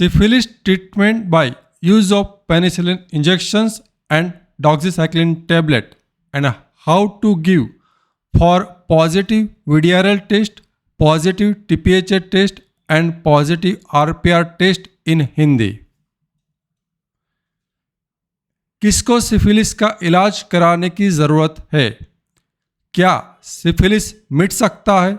Syphilis treatment by use of penicillin injections and doxycycline tablet, and how to give for positive VDRL test, positive TPHA test and positive RPR test in Hindi. किसको syphilis का इलाज कराने की ज़रूरत है? क्या syphilis मिट सकता है?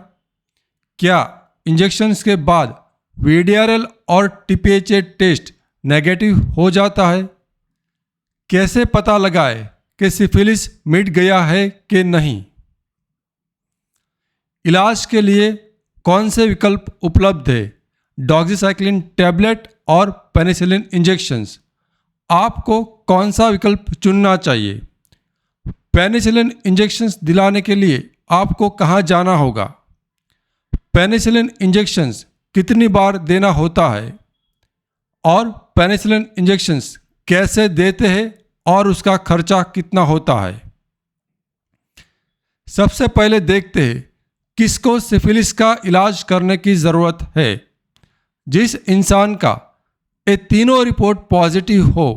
क्या इंजेक्शन्स के बाद VDRL और TPHA टेस्ट नेगेटिव हो जाता है? कैसे पता लगाए कि सिफिलिस मिट गया है कि नहीं? इलाज के लिए कौन से विकल्प उपलब्ध है? डॉक्सीसाइक्लिन टैबलेट और पेनिसिलिन इंजेक्शंस। आपको कौन सा विकल्प चुनना चाहिए? पेनिसिलिन इंजेक्शंस दिलाने के लिए आपको कहाँ जाना होगा? पेनिसिलिन इंजेक्शंस कितनी बार देना होता है? और पेनिसिलिन इंजेक्शंस कैसे देते हैं और उसका खर्चा कितना होता है? सबसे पहले देखते हैं किसको सिफिलिस का इलाज करने की ज़रूरत है। जिस इंसान का ये तीनों रिपोर्ट पॉजिटिव हो,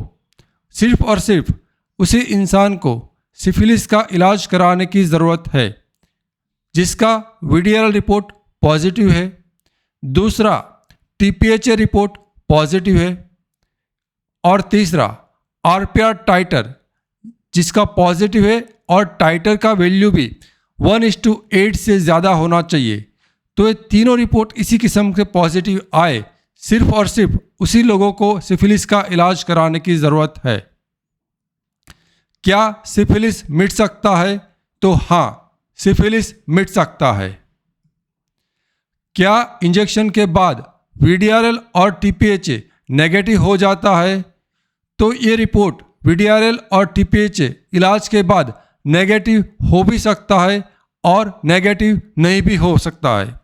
सिर्फ और सिर्फ उसी इंसान को सिफिलिस का इलाज कराने की ज़रूरत है। जिसका VDRL रिपोर्ट पॉजिटिव है, दूसरा TPHA रिपोर्ट पॉजिटिव है और तीसरा RPR टाइटर जिसका पॉजिटिव है और टाइटर का वैल्यू भी 1:8 से ज़्यादा होना चाहिए। तो ये तीनों रिपोर्ट इसी किस्म के पॉजिटिव आए, सिर्फ और सिर्फ उसी लोगों को सिफिलिस का इलाज कराने की ज़रूरत है। क्या सिफिलिस मिट सकता है? तो हाँ, सिफिलिस मिट सकता है। क्या इंजेक्शन के बाद VDRL और TPHA नेगेटिव हो जाता है? तो ये रिपोर्ट VDRL और TPHA इलाज के बाद नेगेटिव हो भी सकता है और नेगेटिव नहीं भी हो सकता है,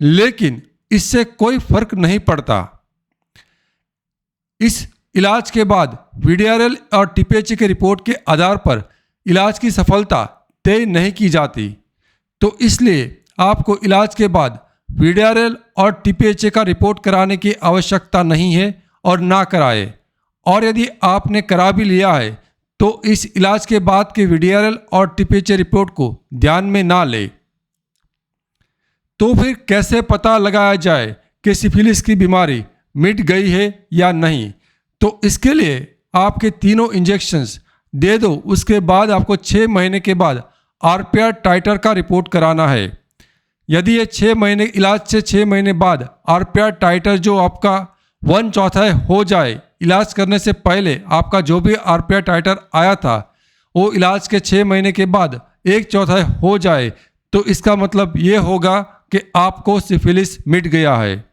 लेकिन इससे कोई फर्क नहीं पड़ता। इस इलाज के बाद VDRL और TPHA के रिपोर्ट के आधार पर इलाज की सफलता तय नहीं की जाती। तो इसलिए आपको इलाज के बाद VDRL और TPHA का रिपोर्ट कराने की आवश्यकता नहीं है और ना कराए। और यदि आपने करा भी लिया है तो इस इलाज के बाद के VDRL और TPHA रिपोर्ट को ध्यान में ना ले। तो फिर कैसे पता लगाया जाए कि सिफिलिस की बीमारी मिट गई है या नहीं? तो इसके लिए आपके तीनों इंजेक्शंस दे दो, उसके बाद आपको 6 महीने के बाद RPR टाइटर का रिपोर्ट कराना है। यदि ये 6 महीने इलाज से 6 महीने बाद RPR टाइटर जो आपका 1/4 हो जाए, इलाज करने से पहले आपका जो भी RPR टाइटर आया था वो इलाज के 6 महीने के बाद 1/4 हो जाए, तो इसका मतलब ये होगा कि आपको सिफिलिस मिट गया है।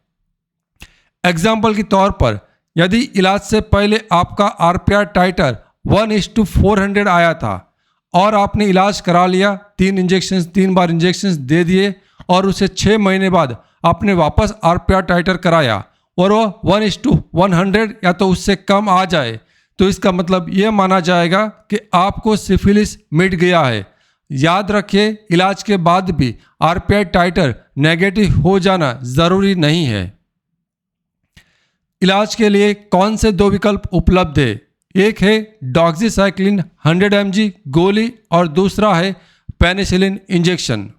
एग्जाम्पल के तौर पर यदि इलाज से पहले आपका RPR टाइटर 1:400 आया था और आपने इलाज करा लिया, 3 बार इंजेक्शंस दे दिए और उसे 6 महीने बाद आपने वापस RPR टाइटर कराया और वो 1:100 या तो उससे कम आ जाए, तो इसका मतलब ये माना जाएगा कि आपको सिफिलिस मिट गया है। याद रखिए, इलाज के बाद भी RPR टाइटर नेगेटिव हो जाना ज़रूरी नहीं है। इलाज के लिए कौन से 2 विकल्प उपलब्ध है? एक है डॉक्सीसाइक्लिन 100 mg गोली और दूसरा है पेनिसिलिन इंजेक्शन।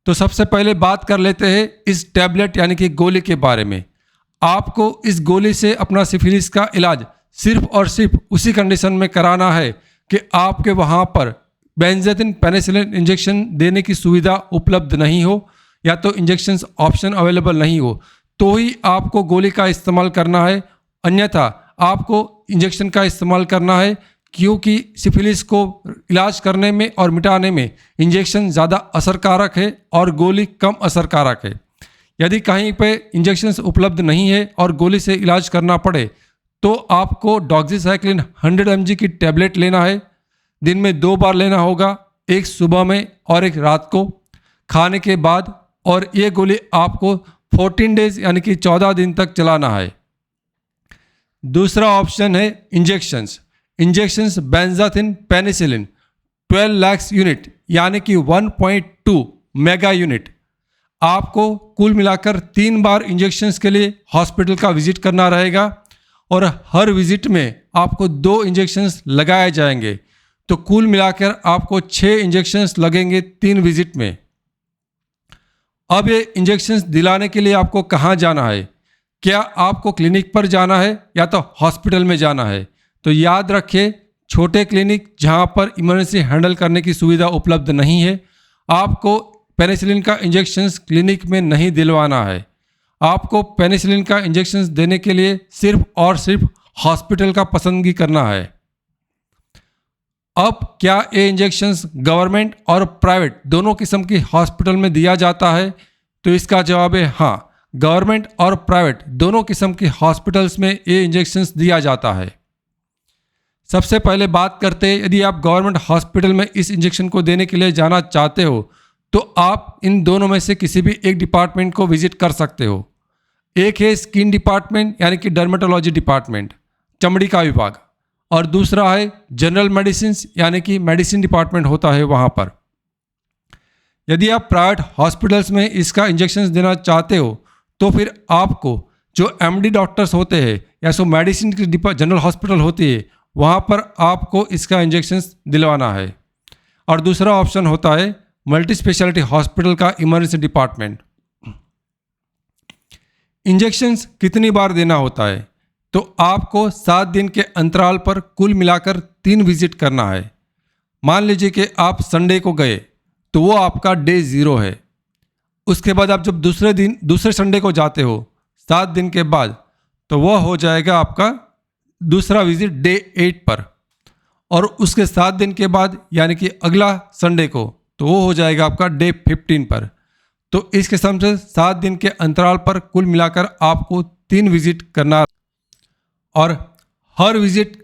तो सबसे पहले बात कर लेते हैं इस टैबलेट यानी कि गोली के बारे में। आपको इस गोली से अपना सिफिलिस का इलाज सिर्फ और सिर्फ उसी कंडीशन में कराना है कि आपके वहाँ पर बेंजाथिन पेनिसिलिन इंजेक्शन देने की सुविधा उपलब्ध नहीं हो या तो इंजेक्शंस ऑप्शन अवेलेबल नहीं हो, तो ही आपको गोली का इस्तेमाल करना है। अन्यथा आपको इंजेक्शन का इस्तेमाल करना है, क्योंकि सिफिलिस को इलाज करने में और मिटाने में इंजेक्शन ज़्यादा असरकारक है और गोली कम असरकारक है। यदि कहीं पे इंजेक्शंस उपलब्ध नहीं है और गोली से इलाज करना पड़े तो आपको डॉक्सीसाइक्लिन 100 mg की टैबलेट लेना है। दिन में 2 बार लेना होगा, एक सुबह में और एक रात को खाने के बाद, और ये गोली आपको 14 डेज यानी कि 14 दिन तक चलाना है। दूसरा ऑप्शन है injections benzathine penicillin 12 lakh unit यानी कि 1.2 मेगा यूनिट। आपको कुल मिलाकर 3 बार इंजेक्शंस के लिए हॉस्पिटल का विजिट करना रहेगा और हर विजिट में आपको 2 इंजेक्शंस लगाए जाएंगे। तो कुल मिलाकर आपको 6 इंजेक्शंस लगेंगे 3 विजिट में। अब ये इंजेक्शंस दिलाने के लिए आपको कहाँ जाना है? क्या आपको क्लिनिक पर जाना है या तो हॉस्पिटल में जाना है? तो याद रखिए, छोटे क्लिनिक जहाँ पर इमरजेंसी हैंडल करने की सुविधा उपलब्ध नहीं है, आपको पेनिसिलिन का इंजेक्शंस क्लिनिक में नहीं दिलवाना है। आपको पेनिसिलिन का इंजेक्शंस देने के लिए सिर्फ और सिर्फ हॉस्पिटल का पसंदगी करना है। अब क्या ये इंजेक्शंस गवर्नमेंट और प्राइवेट दोनों किस्म की हॉस्पिटल में दिया जाता है? तो इसका जवाब है हाँ, गवर्नमेंट और प्राइवेट दोनों किस्म की हॉस्पिटल्स में ये इंजेक्शंस दिया जाता है। सबसे पहले बात करते हैं, यदि आप गवर्नमेंट हॉस्पिटल में इस इंजेक्शन को देने के लिए जाना चाहते हो तो आप इन दोनों में से किसी भी एक डिपार्टमेंट को विजिट कर सकते हो। एक है स्किन डिपार्टमेंट यानी कि डर्मेटोलॉजी डिपार्टमेंट, चमड़ी का विभाग, और दूसरा है जनरल मेडिसिन यानी कि मेडिसिन डिपार्टमेंट होता है वहाँ पर। यदि आप प्राइवेट हॉस्पिटल्स में इसका इंजेक्शन देना चाहते हो तो फिर आपको जो एमडी डॉक्टर्स होते हैं या सो मेडिसिन की जनरल हॉस्पिटल होती है वहाँ पर आपको इसका इंजेक्शन दिलवाना है। और दूसरा ऑप्शन होता है मल्टी स्पेशलिटी हॉस्पिटल का इमरजेंसी डिपार्टमेंट। इंजेक्शंस कितनी बार देना होता है? तो आपको 7 दिन के अंतराल पर कुल मिलाकर 3 विजिट करना है। मान लीजिए कि आप संडे को गए तो वो आपका डे 0 है। उसके बाद आप जब दूसरे संडे को जाते हो 7 दिन के बाद, तो वह हो जाएगा आपका दूसरा विजिट डे 8 पर, और उसके 7 दिन के बाद यानी कि अगला संडे को तो वो हो जाएगा आपका डे 15 पर। तो इस किस्म से 7 दिन के अंतराल पर कुल मिलाकर आपको 3 विजिट करना, और हर विजिट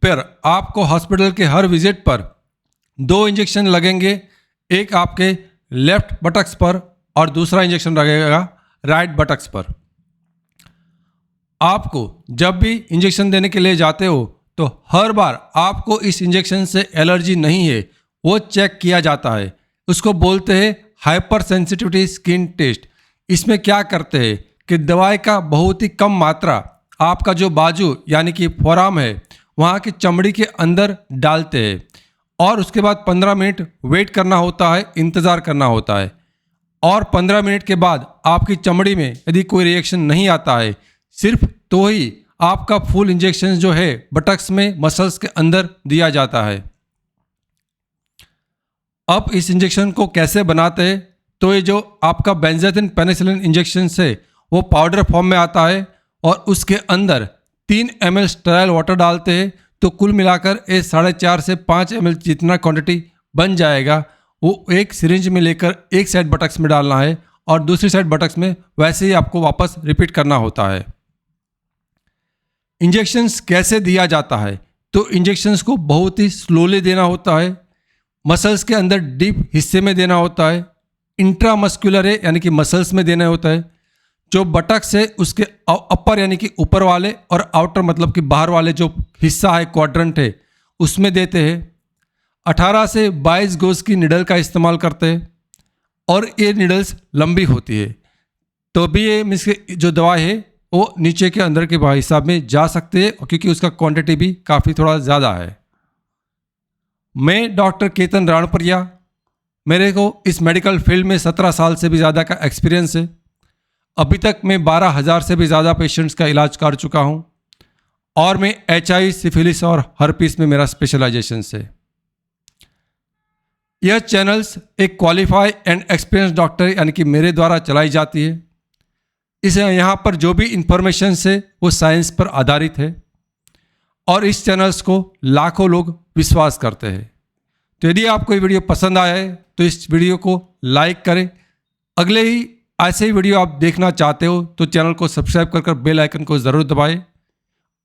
पर आपको हॉस्पिटल के हर विजिट पर 2 इंजेक्शन लगेंगे, एक आपके लेफ्ट बटक्स पर और दूसरा इंजेक्शन लगेगा राइट बटक्स पर। आपको जब भी इंजेक्शन देने के लिए जाते हो तो हर बार आपको इस इंजेक्शन से एलर्जी नहीं है वो चेक किया जाता है। उसको बोलते हैं हाइपर सेंसिटिविटी स्किन टेस्ट। इसमें क्या करते हैं कि दवाई का बहुत ही कम मात्रा आपका जो बाजू यानी कि फोराम है वहाँ की चमड़ी के अंदर डालते हैं, और उसके बाद 15 मिनट वेट करना होता है, इंतज़ार करना होता है, और 15 मिनट के बाद आपकी चमड़ी में यदि कोई रिएक्शन नहीं आता है सिर्फ तो ही आपका फुल इंजेक्शन जो है बटक्स में मसल्स के अंदर दिया जाता है। अब इस इंजेक्शन को कैसे बनाते हैं? तो ये जो आपका बेंजाथिन पेनिसिलिन इंजेक्शन है वो पाउडर फॉर्म में आता है और उसके अंदर 3 ml स्टेराइल वाटर डालते हैं। तो कुल मिलाकर ये 4.5 से 5 ml जितना क्वांटिटी बन जाएगा वो एक सिरिंज में लेकर एक साइड बटक्स में डालना है और दूसरी साइड बटक्स में वैसे ही आपको वापस रिपीट करना होता है। इंजेक्शंस कैसे दिया जाता है? तो इंजेक्शंस को बहुत ही स्लोली देना होता है, मसल्स के अंदर डीप हिस्से में देना होता है, इंट्रामस्कुलर है यानी कि मसल्स में देना होता है। जो बटक्स है उसके अपर यानी कि ऊपर वाले और आउटर मतलब कि बाहर वाले जो हिस्सा है क्वाड्रेंट है उसमें देते हैं। 18 से 22 गोज की निडल का इस्तेमाल करते हैं और ये निडल्स लंबी होती है, तो भी ये मीन्स जो दवाई है वो नीचे के अंदर के हिसाब में जा सकते हैं क्योंकि उसका क्वांटिटी भी काफ़ी थोड़ा ज़्यादा है। मैं डॉक्टर केतन राणपुरिया, मेरे को इस मेडिकल फील्ड में 17 साल से भी ज़्यादा का एक्सपीरियंस है। अभी तक मैं 12,000 से भी ज़्यादा पेशेंट्स का इलाज कर चुका हूँ और मैं HIV, सिफिलिस और हर्पीस में मेरा स्पेशलाइजेशन है। यह चैनल्स एक क्वालिफाइड एंड एक्सपीरियंस डॉक्टर यानी कि मेरे द्वारा चलाई जाती है। इसे यहाँ पर जो भी इंफॉर्मेशन है वो साइंस पर आधारित है और इस चैनल्स को लाखों लोग विश्वास करते हैं। तो यदि आपको ये वीडियो पसंद आया है तो इस वीडियो को लाइक करें। अगले ही ऐसे ही वीडियो आप देखना चाहते हो तो चैनल को सब्सक्राइब कर बेल आइकन को ज़रूर दबाएं,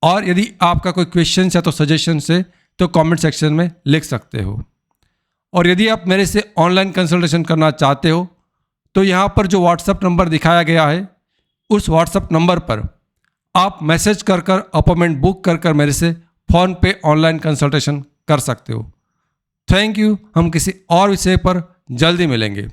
और यदि आपका कोई क्वेश्चन है तो सजेशन है तो कमेंट सेक्शन में लिख सकते हो। और यदि आप मेरे से ऑनलाइन कंसल्टेशन करना चाहते हो तो यहाँ पर जो व्हाट्सएप नंबर दिखाया गया है उस व्हाट्सएप नंबर पर आप मैसेज कर अपॉइंटमेंट बुक कर मेरे से फ़ोन पे ऑनलाइन कंसल्टेशन कर सकते हो। Thank you. हम किसी और विषय पर जल्दी मिलेंगे।